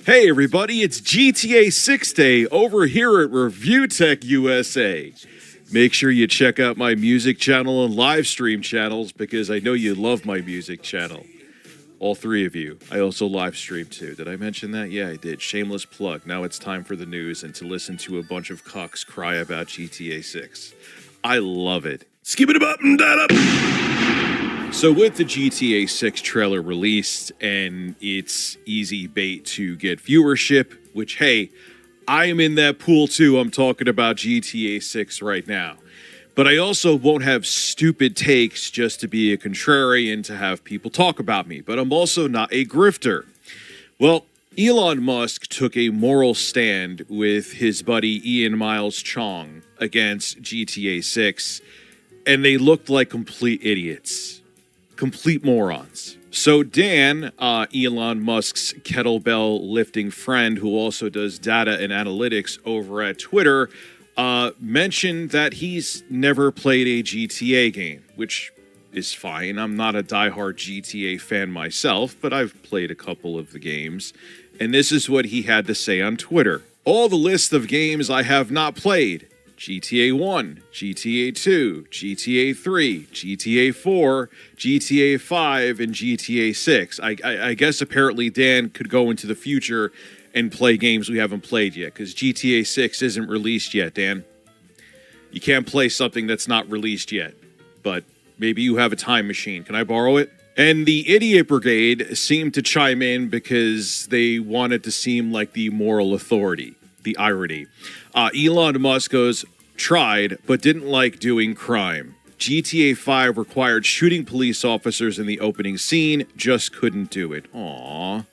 Hey everybody, it's GTA 6 Day over here at Review Tech USA. Make sure you check out my music channel and live stream channels because I know you love my music channel. All three of you. I also live stream too. Did I mention that? Yeah, I did. Shameless plug. Now it's time for the news and to listen to a bunch of cucks cry about GTA 6. I love it. Skip it up and that up. So with the GTA 6 trailer released and it's easy bait to get viewership, which, hey, I am in that pool too. I'm talking about GTA 6 right now. But I also won't have stupid takes just to be a contrarian to have people talk about me. But I'm also not a grifter. Well, Elon Musk took a moral stand with his buddy Ian Miles Chong against GTA 6, and they looked like complete idiots. Complete morons. So Dan, Elon Musk's kettlebell lifting friend who also does data and analytics over at Twitter, mentioned that he's never played a GTA game, which is fine. I'm not a diehard GTA fan myself, but I've played a couple of the games. And this is what he had to say on Twitter. All the list of games I have not played. GTA 1, GTA 2, GTA 3, GTA 4, GTA 5, and GTA 6. I guess apparently Dan could go into the future and play games we haven't played yet, because GTA 6 isn't released yet, Dan. You can't play something that's not released yet, but maybe you have a time machine. Can I borrow it? And the Idiot Brigade seemed to chime in because they wanted to seem like the moral authority. The irony. Elon Musk goes, tried, but didn't like doing crime. GTA 5 required shooting police officers in the opening scene, just couldn't do it. Aww.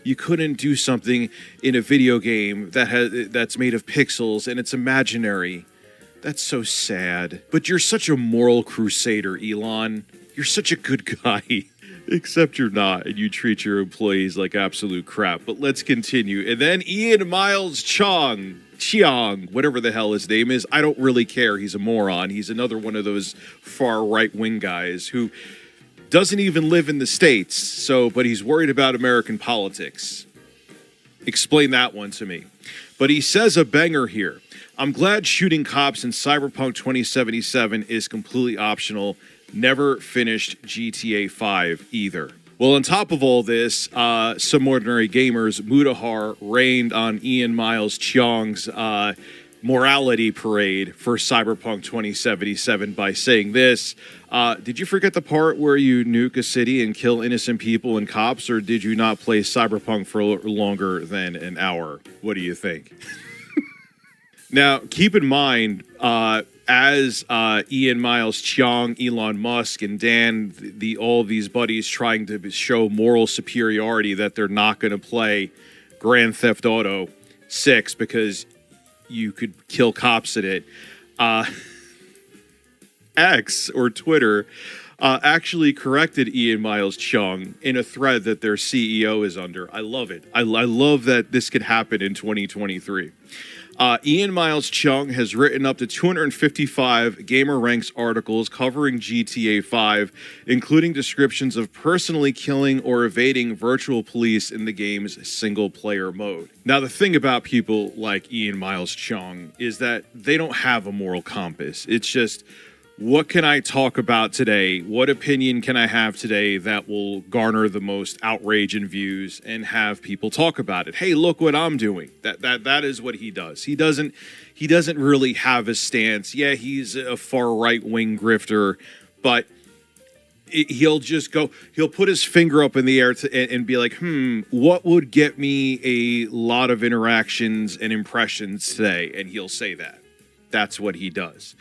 You couldn't do something in a video game that's made of pixels and it's imaginary. That's so sad. But you're such a moral crusader, Elon. You're such a good guy. Except you're not, and you treat your employees like absolute crap. But let's continue. And then Ian Miles Chong, whatever the hell his name is. I don't really care. He's a moron. He's another one of those far right-wing guys who doesn't even live in the States, but he's worried about American politics. Explain that one to me. But he says a banger here. I'm glad shooting cops in Cyberpunk 2077 is completely optional. Never finished GTA 5 either. Well, on top of all this, some ordinary gamers, Mudahar, rained on Ian Miles Chong's morality parade for Cyberpunk 2077 by saying this. Did you forget the part where you nuke a city and kill innocent people and cops, or did you not play Cyberpunk for longer than an hour? What do you think? Now, keep in mind, as Ian Miles Chong, Elon Musk, and Dan, all these buddies trying to show moral superiority that they're not going to play Grand Theft Auto 6 because you could kill cops in it. X, or Twitter, actually corrected Ian Miles Chong in a thread that their CEO is under. I love it. I love that this could happen in 2023. Ian Miles Chong has written up to 255 Gamer Ranks articles covering GTA 5, including descriptions of personally killing or evading virtual police in the game's single-player mode. Now, the thing about people like Ian Miles Chong is that they don't have a moral compass. It's just, what can I talk about today? What opinion can I have today that will garner the most outrage and views and have people talk about it? Hey, look what I'm doing. That is what he does. He doesn't really have a stance. Yeah, he's a far right-wing grifter, but he'll put his finger up in the air and be like, what would get me a lot of interactions and impressions today? And he'll say that. That's what he does.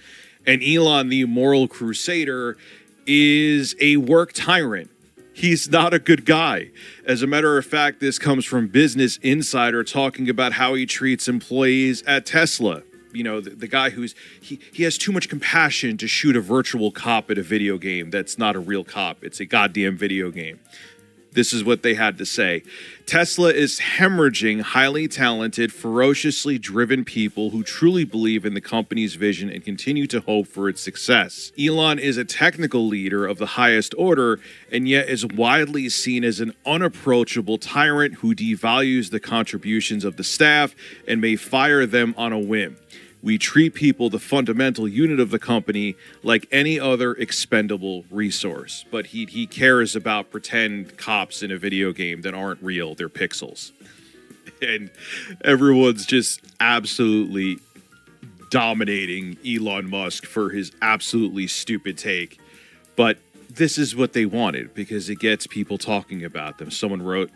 And Elon, the moral crusader, is a work tyrant. He's not a good guy. As a matter of fact, this comes from Business Insider talking about how he treats employees at Tesla. You know, the guy he has too much compassion to shoot a virtual cop at a video game that's not a real cop. It's a goddamn video game. This is what they had to say. Tesla is hemorrhaging highly talented, ferociously driven people who truly believe in the company's vision and continue to hope for its success. Elon is a technical leader of the highest order and yet is widely seen as an unapproachable tyrant who devalues the contributions of the staff and may fire them on a whim. We treat people, the fundamental unit of the company, like any other expendable resource. But he cares about pretend cops in a video game that aren't real. They're pixels. And everyone's just absolutely dominating Elon Musk for his absolutely stupid take. But this is what they wanted because it gets people talking about them. Someone wrote...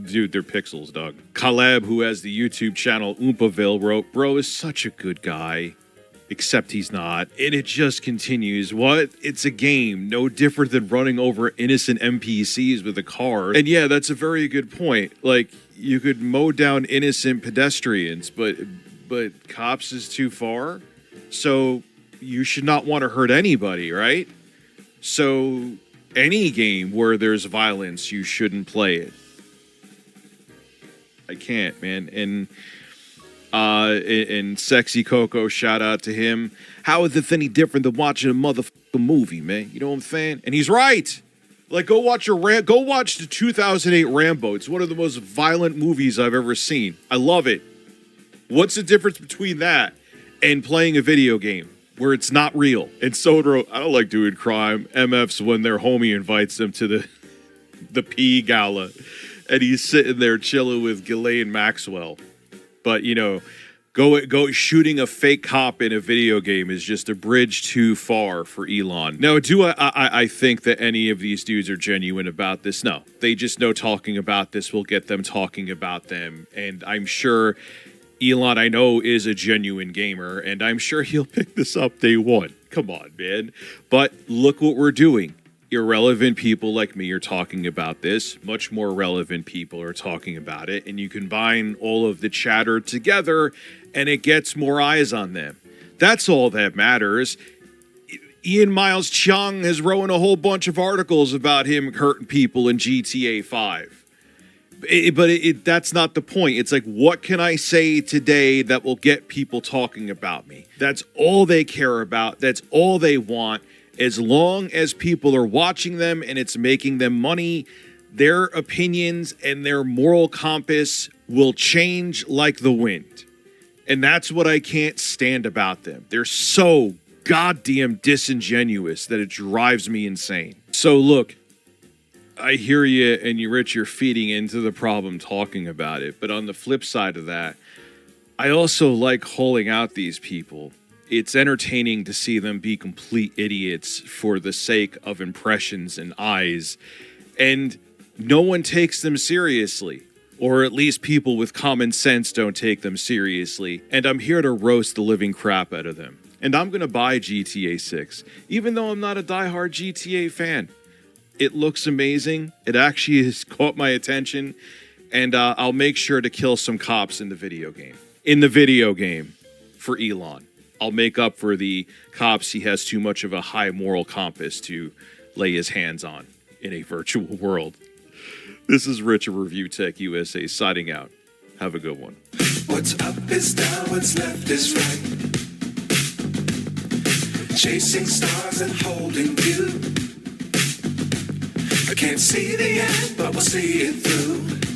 Dude, they're pixels, dog. Caleb, who has the YouTube channel Oompaville, wrote, "Bro is such a good guy, except he's not." And it just continues. What? It's a game, no different than running over innocent NPCs with a car. And yeah, that's a very good point. Like, you could mow down innocent pedestrians, but cops is too far. So you should not want to hurt anybody, right? So any game where there's violence, you shouldn't play it. I can't, man. And Sexy Coco, shout out to him. How is this any different than watching a motherfucking movie, man? You know what I'm saying? And he's right. Like, go watch the 2008 Rambo. It's one of the most violent movies I've ever seen. I love it. What's the difference between that and playing a video game where it's not real? And Soda, I don't like doing crime. MFs when their homie invites them to the P Gala. And he's sitting there chilling with Ghislaine Maxwell. But, you know, go shooting a fake cop in a video game is just a bridge too far for Elon. Now, do I think that any of these dudes are genuine about this? No. They just know talking about this will get them talking about them. And I'm sure Elon, I know, is a genuine gamer. And I'm sure he'll pick this up day one. Come on, man. But look what we're doing. Irrelevant people like me are talking about this. Much more relevant people are talking about it. And you combine all of the chatter together and it gets more eyes on them. That's all that matters. Ian Miles Chong has written a whole bunch of articles about him hurting people in GTA 5. But that's not the point. It's like, what can I say today that will get people talking about me? That's all they care about. That's all they want. As long as people are watching them and it's making them money, their opinions and their moral compass will change like the wind. And that's what I can't stand about them. They're so goddamn disingenuous that it drives me insane. So look, I hear you and you're feeding into the problem talking about it. But on the flip side of that, I also like holding out these people. It's entertaining to see them be complete idiots for the sake of impressions and eyes. And no one takes them seriously. Or at least people with common sense don't take them seriously. And I'm here to roast the living crap out of them. And I'm going to buy GTA 6, even though I'm not a diehard GTA fan. It looks amazing. It actually has caught my attention. And I'll make sure to kill some cops in the video game. In the video game for Elon. I'll make up for the cops he has too much of a high moral compass to lay his hands on in a virtual world. This is Rich of Review Tech USA signing out. Have a good one. What's up is down, what's left is right. Chasing stars and holding you. I can't see the end, but we'll see it through.